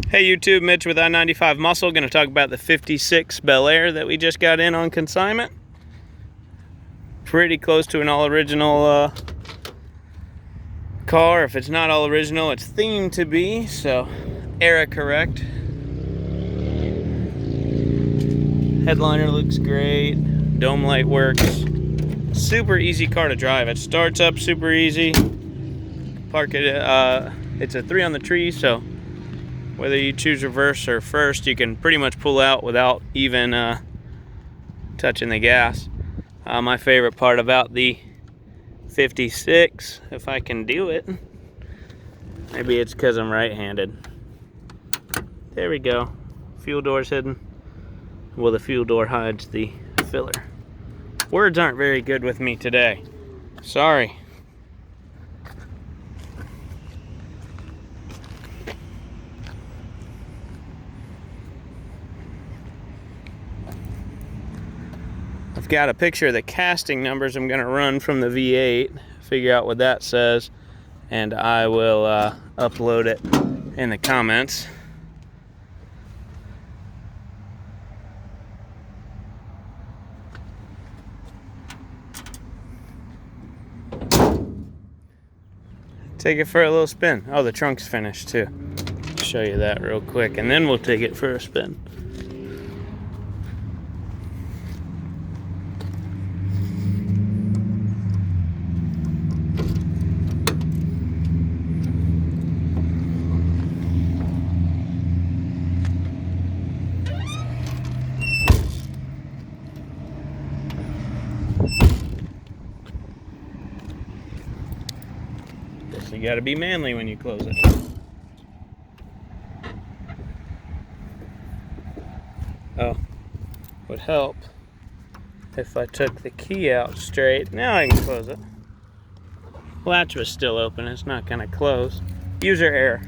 Hey YouTube, Mitch with I-95 Muscle. Going to talk about the 56 Bel Air that we just got in on consignment. Pretty close to an all original car. If it's not all original, it's themed to be, so era correct. Headliner looks great. Dome light works. Super easy car to drive. It starts up super easy. Park it. It's a 3 on the tree, so whether you choose reverse or first, you can pretty much pull out without even touching the gas. My favorite part about the 56, if I can do it, maybe it's because I'm right-handed. There we go. Fuel door's hidden. Well, the fuel door hides the filler. Words aren't very good with me today. Sorry. I've got a picture of the casting numbers I'm going to run from the V8, figure out what that says, and I will upload it in the comments. Take it for a little spin. Oh, the trunk's finished too. I'll show you that real quick, and then we'll take it for a spin. You gotta be manly when you close it. Oh, would help if I took the key out straight. Now I can close it. Latch was still open, it's not gonna close. User error.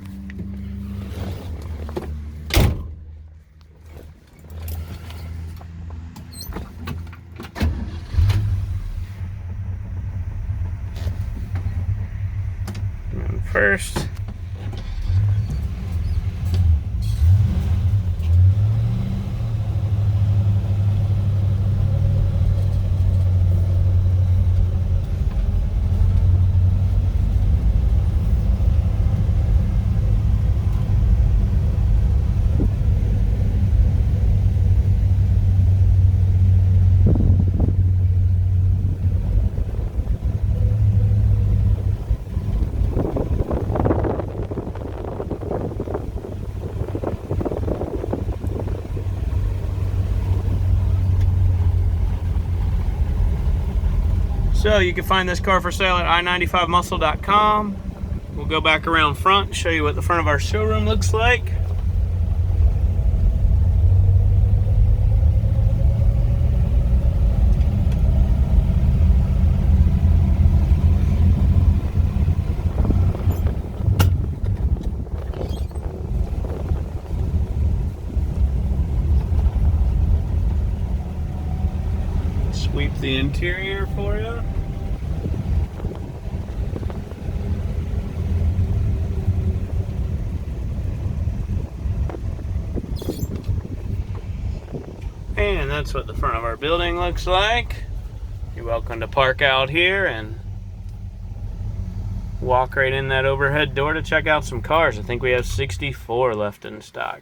First, so you can find this car for sale at i95muscle.com. We'll go back around front, show you what the front of our showroom looks like. Sweep the interior for you. And that's what the front of our building looks like. You're welcome to park out here and walk right in that overhead door to check out some cars. I think we have 64 left in stock.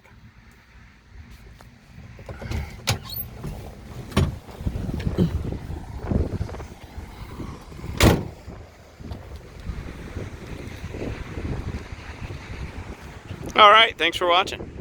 All right, thanks for watching.